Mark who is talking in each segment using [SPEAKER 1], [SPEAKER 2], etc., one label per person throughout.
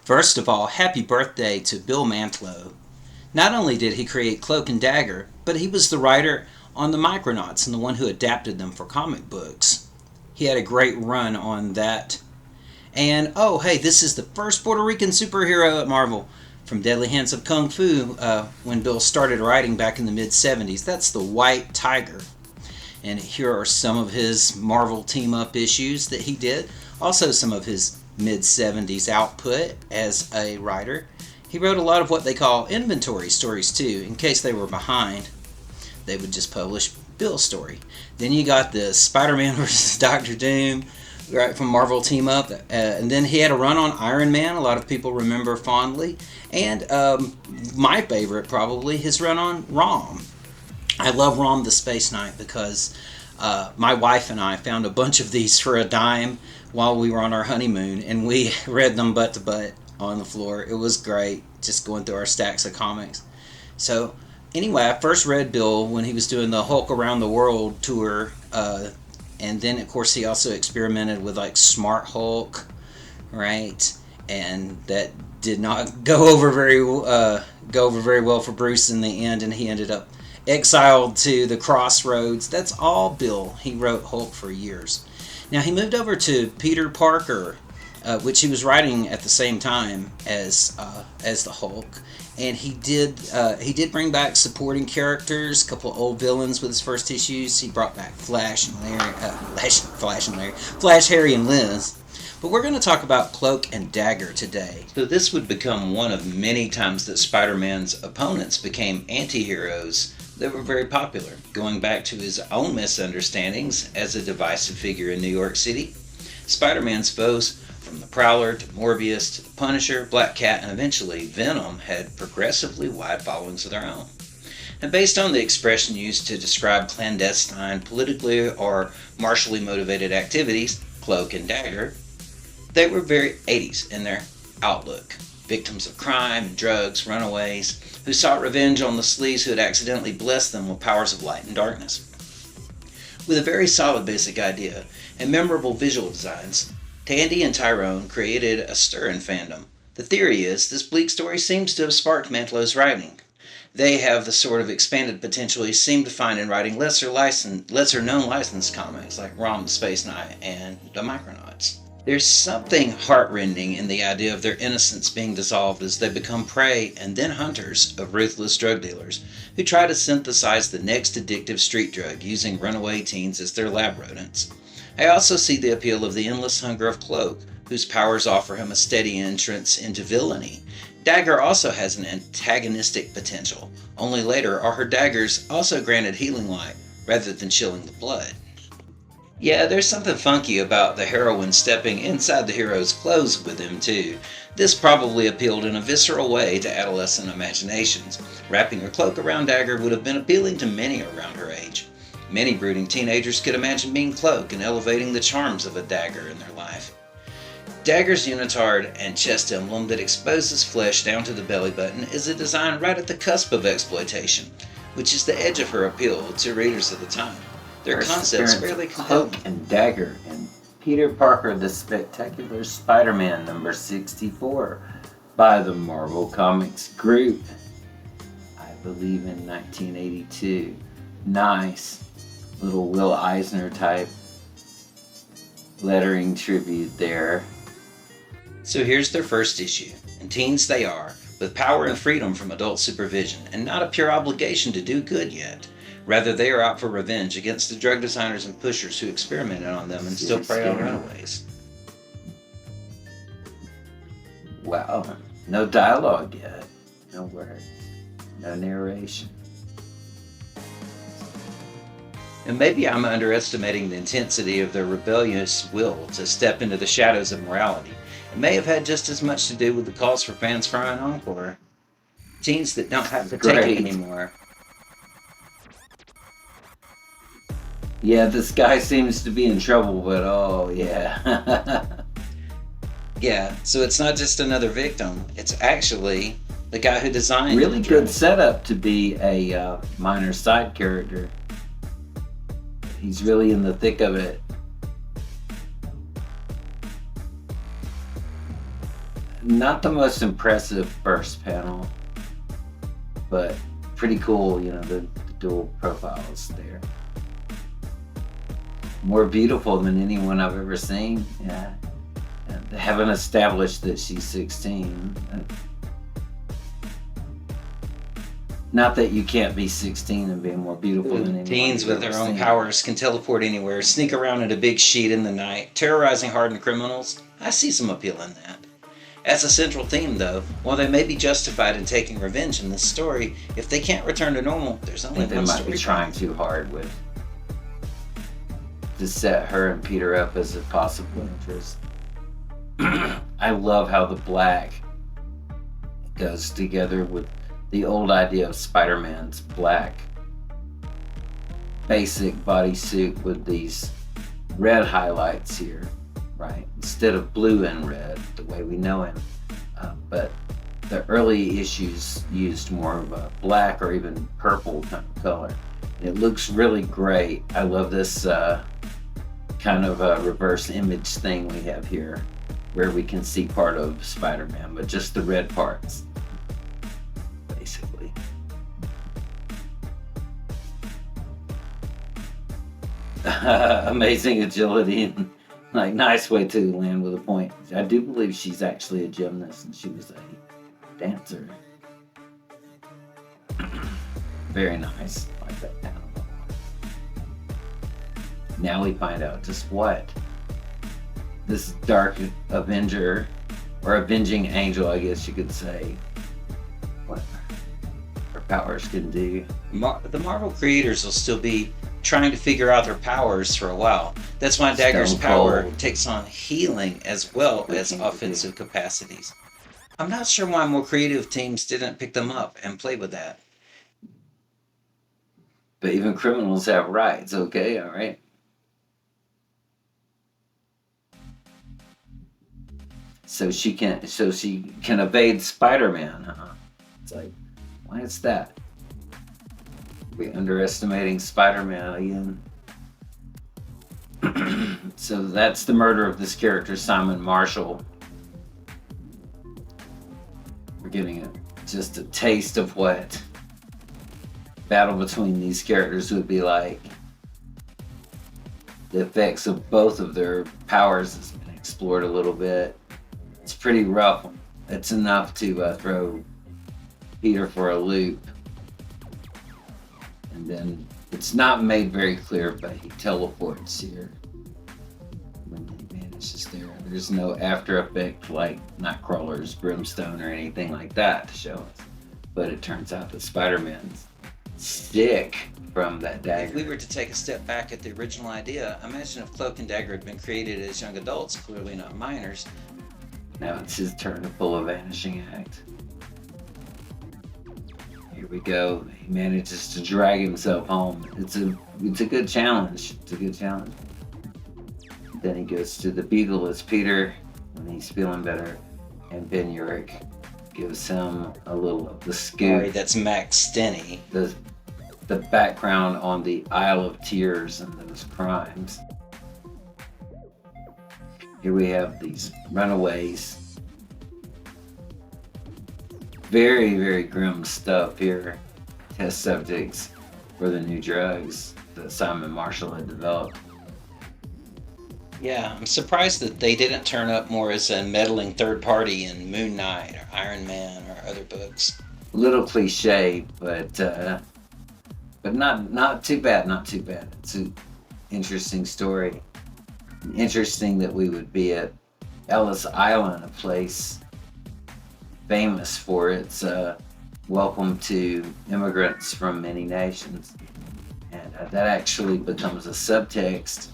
[SPEAKER 1] First of all, happy birthday to Bill Mantlo. Not only did he create Cloak and Dagger, but he was the writer on the Micronauts and the one who adapted them for comic books. He had a great run on that. And oh, hey, this is the first Puerto Rican superhero at Marvel from Deadly Hands of Kung Fu when Bill started writing back in the mid-70s. That's the White Tiger. And here are some of his Marvel team-up issues that he did. Also some of his mid-70s output as a writer. He wrote a lot of what they call inventory stories too. In case they were behind, they would just publish Bill's story. Then you got the Spider-Man vs. Doctor Doom, right, from Marvel Team Up. And then he had a run on Iron Man, a lot of people remember fondly. And my favorite, probably, his run on Rom. I love Rom the Space Knight because my wife and I found a bunch of these for a dime while we were on our honeymoon, and we read them butt to butt on the floor. It was great, just going through our stacks of comics. So anyway, I first read Bill when he was doing the Hulk Around the World tour, and then of course he also experimented with like Smart Hulk, right? And that did not go over very well for Bruce in the end, and he ended up exiled to the Crossroads. That's all Bill. He wrote Hulk for years. Now he moved over to Peter Parker, which he was writing at the same time as the Hulk, and he did bring back supporting characters, a couple of old villains with his first issues. He brought back Flash, Harry, and Liz. But we're going to talk about Cloak and Dagger today. So this would become one of many times that Spider-Man's opponents became anti-heroes that were very popular, going back to his own misunderstandings as a divisive figure in New York City. Spider-Man's foes, from the Prowler to Morbius to the Punisher, Black Cat, and eventually Venom, had progressively wide followings of their own. And based on the expression used to describe clandestine, politically or martially motivated activities, Cloak and Dagger, they were very 80s in their outlook. Victims of crime and drugs, runaways, who sought revenge on the sleaze who had accidentally blessed them with powers of light and darkness. With a very solid basic idea and memorable visual designs, Tandy and Tyrone created a stir in fandom. The theory is this bleak story seems to have sparked Mantlo's writing. They have the sort of expanded potential he seemed to find in writing lesser-known licensed comics like Rom the Space Knight and the Micronauts. There's something heartrending in the idea of their innocence being dissolved as they become prey and then hunters of ruthless drug dealers who try to synthesize the next addictive street drug using runaway teens as their lab rodents. I also see the appeal of the endless hunger of Cloak, whose powers offer him a steady entrance into villainy. Dagger also has an antagonistic potential, only later are her daggers also granted healing light rather than chilling the blood. Yeah, there's something funky about the heroine stepping inside the hero's clothes with him too. This probably appealed in a visceral way to adolescent imaginations. Wrapping her cloak around Dagger would have been appealing to many around her age. Many brooding teenagers could imagine being Cloak and elevating the charms of a Dagger in their life. Dagger's unitard and chest emblem that exposes flesh down to the belly button is a design right at the cusp of exploitation, which is the edge of her appeal to readers of the time. Their concepts fairly compelling.
[SPEAKER 2] Cloak and Dagger and Peter Parker the Spectacular Spider-Man number 64 by the Marvel Comics Group. I believe in 1982. Nice little Will Eisner type lettering tribute there.
[SPEAKER 1] So here's their first issue, and teens they are, with power and freedom from adult supervision, and not a pure obligation to do good yet. Rather, they are out for revenge against the drug designers and pushers who experimented on them and still prey on runaways.
[SPEAKER 2] Wow, no dialogue yet, no words, no narration.
[SPEAKER 1] And maybe I'm underestimating the intensity of their rebellious will to step into the shadows of morality. It may have had just as much to do with the calls for fans for an encore. Teens that don't have to take it anymore.
[SPEAKER 2] Yeah, this guy seems to be in trouble, but oh yeah.
[SPEAKER 1] Yeah, so it's not just another victim. It's actually the guy who designed
[SPEAKER 2] really good setup to be a minor side character. He's really in the thick of it. Not the most impressive first panel, but pretty cool, the dual profiles there. More beautiful than anyone I've ever seen. Yeah. And they haven't established that she's 16. Not that you can't be 16 and be more beautiful than anyone.
[SPEAKER 1] Teens with their own powers can teleport anywhere, sneak around in a big sheet in the night, terrorizing hardened criminals. I see some appeal in that. As a central theme, though, while they may be justified in taking revenge in this story, if they can't return to normal, there's only one story.
[SPEAKER 2] They might be trying too hard to set her and Peter up as a possible interest. I love how the black goes together with the old idea of Spider-Man's black basic bodysuit with these red highlights here, right? Instead of blue and red, the way we know him. But the early issues used more of a black or even purple kind of color. It looks really great. I love this kind of a reverse image thing we have here, where we can see part of Spider-Man, but just the red parts, basically. Amazing agility and nice way to land with a point. I do believe she's actually a gymnast and she was a dancer. Very nice, like that panel. Now we find out just what this dark Avenger, or avenging angel, I guess you could say, what her powers can do.
[SPEAKER 1] The Marvel creators will still be trying to figure out their powers for a while. That's why Dagger's power takes on healing as well as offensive capacities. I'm not sure why more creative teams didn't pick them up and play with that.
[SPEAKER 2] But even criminals have rights, okay? All right. So she can evade Spider-Man, huh? It's like, why is that? We're underestimating Spider-Man again. So that's the murder of this character, Simon Marshall. We're getting just a taste of what battle between these characters would be like. The effects of both of their powers has been explored a little bit. It's pretty rough. It's enough to throw Peter for a loop. And then it's not made very clear, but he teleports here when he vanishes there. There's no after effect like Nightcrawler's brimstone or anything like that to show us. But it turns out that Spider-Man's sick from that dagger.
[SPEAKER 1] If we were to take a step back at the original idea, imagine if Cloak and Dagger had been created as young adults, clearly not minors.
[SPEAKER 2] Now it's his turn to pull a vanishing act. Here we go. He manages to drag himself home. It's a good challenge. It's a good challenge. Then he goes to the Beagle as Peter when he's feeling better, and Ben Urich gives him a little of the scoop.
[SPEAKER 1] Right, that's Max Stenney.
[SPEAKER 2] The background on the Isle of Tears and those crimes. Here we have these runaways. Very, very grim stuff here. Test subjects for the new drugs that Simon Marshall had developed.
[SPEAKER 1] Yeah, I'm surprised that they didn't turn up more as a meddling third party in Moon Knight or Iron Man or other books.
[SPEAKER 2] A little cliche, but not too bad. Not too bad. It's an interesting story. Interesting that we would be at Ellis Island, a place famous for its welcome to immigrants from many nations. And that actually becomes a subtext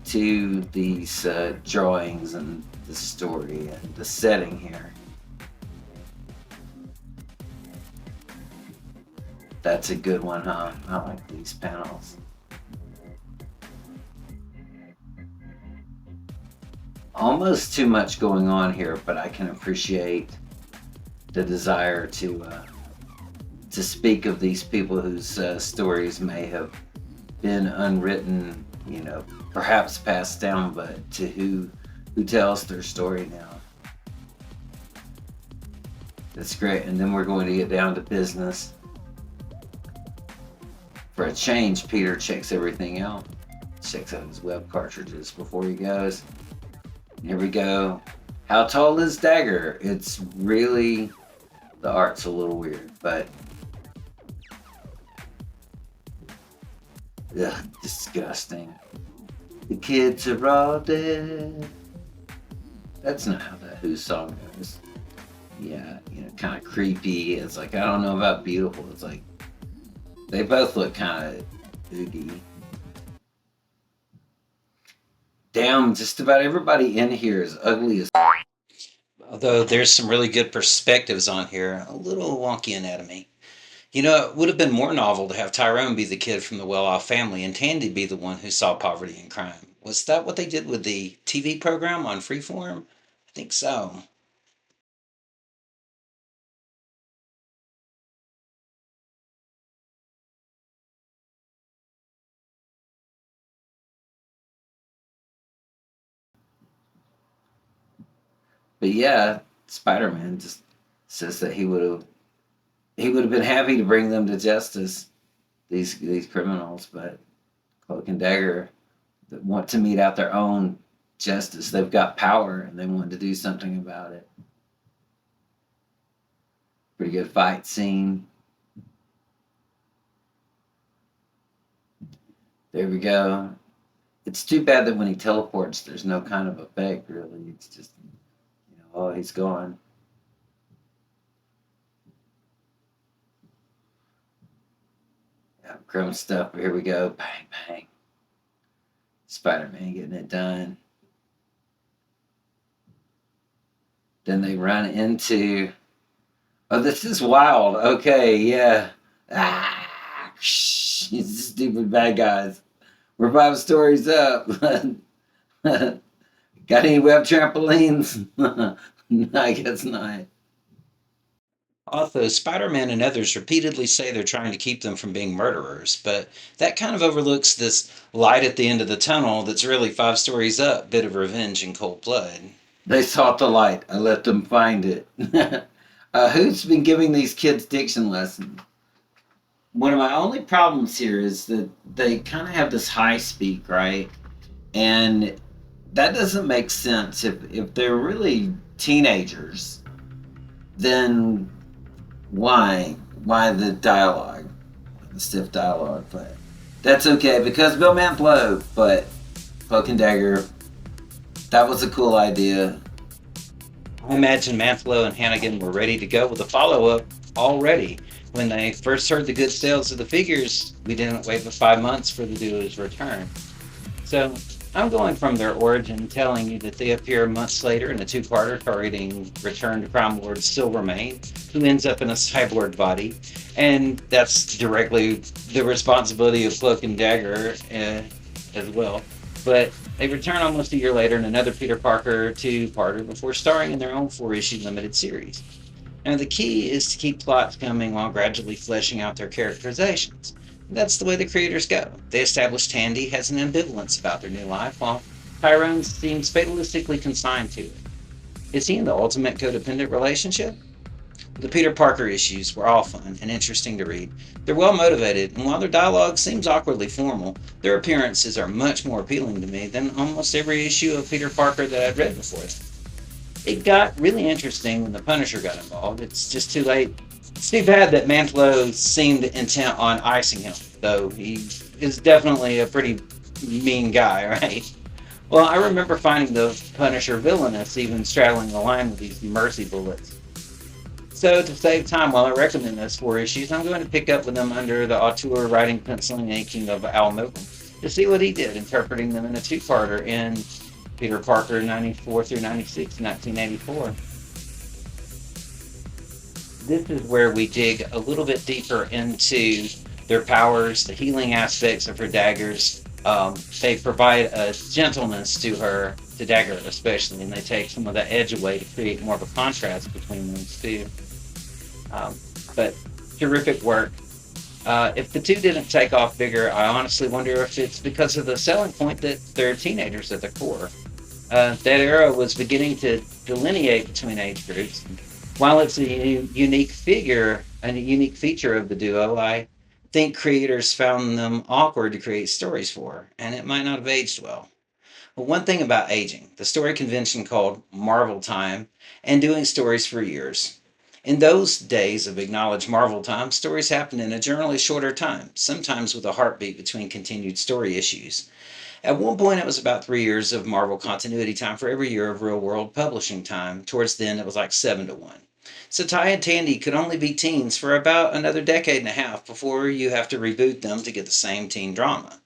[SPEAKER 2] to these drawings and the story and the setting here. That's a good one, huh? I like these panels. Almost too much going on here, but I can appreciate the desire to speak of these people whose stories may have been unwritten, perhaps passed down, but to who tells their story now. That's great. And then we're going to get down to business. For a change, Peter checks everything out. Checks out his web cartridges before he goes. Here we go. How tall is Dagger? It's really... The art's a little weird, but... Ugh, disgusting. The kids are all dead. That's not how that Who song goes. Yeah, kind of creepy. It's like, I don't know about beautiful. It's like, they both look kind of oogie. Damn, just about everybody in here is ugly as...
[SPEAKER 1] Although there's some really good perspectives on here, a little wonky anatomy. It would have been more novel to have Tyrone be the kid from the well-off family and Tandy be the one who saw poverty and crime. Was that what they did with the TV program on Freeform? I think so.
[SPEAKER 2] But yeah, Spider-Man just says that he would have been happy to bring them to justice, these criminals, but Cloak and Dagger that want to mete out their own justice. They've got power and they want to do something about it. Pretty good fight scene. There we go. It's too bad that when he teleports, there's no kind of effect, really. It's just, oh, he's gone. Yeah, grim stuff. Here we go. Bang, bang. Spider-Man getting it done. Then they run into... Oh, this is wild. Okay, yeah. Ah, these stupid bad guys. We're 5 stories up. Got any web trampolines? I guess not.
[SPEAKER 1] Also, Spider-Man and others repeatedly say they're trying to keep them from being murderers, but that kind of overlooks this light at the end of the tunnel that's really 5 stories up, bit of revenge in cold blood.
[SPEAKER 2] They sought the light. I let them find it. Who's been giving these kids diction lessons? One of my only problems here is that they kind of have this high speak, right? And that doesn't make sense. If they're really teenagers, then why the dialogue, the stiff dialogue? But that's okay because Bill Mantlo. But Cloak and Dagger, that was a cool idea.
[SPEAKER 1] I imagine Mantlo and Hannigan were ready to go with a follow-up already. When they first heard the good sales of the figures, we didn't wait but 5 months for the duo's return. So I'm going from their origin, telling you that they appear months later in a 2-parter targeting returned crime lord Silvermane, who ends up in a cyborg body, and that's directly the responsibility of Cloak and Dagger as well. But they return almost a year later in another Peter Parker 2-parter before starring in their own 4-issue limited series. Now the key is to keep plots coming while gradually fleshing out their characterizations. That's the way the creators go. They establish Tandy has an ambivalence about their new life, while Tyrone seems fatalistically consigned to it. Is he in the ultimate codependent relationship? The Peter Parker issues were all fun and interesting to read. They're well motivated, and while their dialogue seems awkwardly formal, their appearances are much more appealing to me than almost every issue of Peter Parker that I'd read before. It got really interesting when the Punisher got involved. It's just too late. It's too bad that Mantlo seemed intent on icing him, though he is definitely a pretty mean guy, right? Well, I remember finding the Punisher villainous, even straddling the line with these mercy bullets. So, to save time while I recommend those 4 issues, I'm going to pick up with them under the auteur writing, penciling, and inking of Al Milgrom to see what he did, interpreting them in a 2-parter in Peter Parker 94 through 96, 1984. This is where we dig a little bit deeper into their powers, the healing aspects of her daggers. They provide a gentleness to her, to Dagger especially, and they take some of the edge away to create more of a contrast between those two. But terrific work. If the two didn't take off bigger, I honestly wonder if it's because of the selling point that they're teenagers at the core. That era was beginning to delineate between age groups. While it's a unique figure and a unique feature of the duo, I think creators found them awkward to create stories for, and it might not have aged well. But one thing about aging, the story convention called Marvel Time, and doing stories for years. In those days of acknowledged Marvel Time, stories happened in a generally shorter time, sometimes with a heartbeat between continued story issues. At one point, it was about 3 years of Marvel continuity time for every year of real world publishing time. Towards the end, it was like 7 to 1. So Ty and Tandy could only be teens for about another decade and a half before you have to reboot them to get the same teen drama.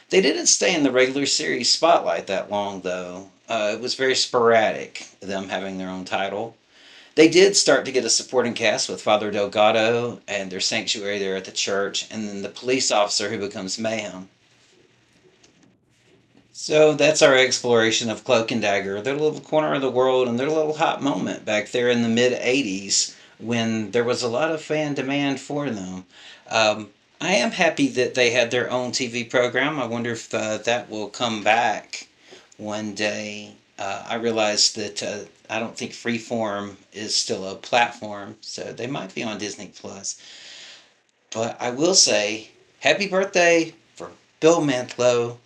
[SPEAKER 1] They didn't stay in the regular series spotlight that long, though. It was very sporadic, them having their own title. They did start to get a supporting cast with Father Delgado and their sanctuary there at the church, and then the police officer who becomes Mayhem. So that's our exploration of Cloak and Dagger, their little corner of the world and their little hot moment back there in the mid 80s when there was a lot of fan demand for them. I am happy that they had their own TV program. I wonder if that will come back one day. I realize that I don't think Freeform is still a platform, so they might be on Disney Plus. But I will say, happy birthday for Bill Mantlo.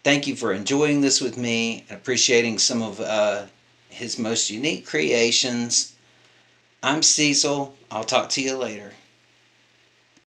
[SPEAKER 1] Thank you for enjoying this with me and appreciating some of his most unique creations. I'm Cecil. I'll talk to you later.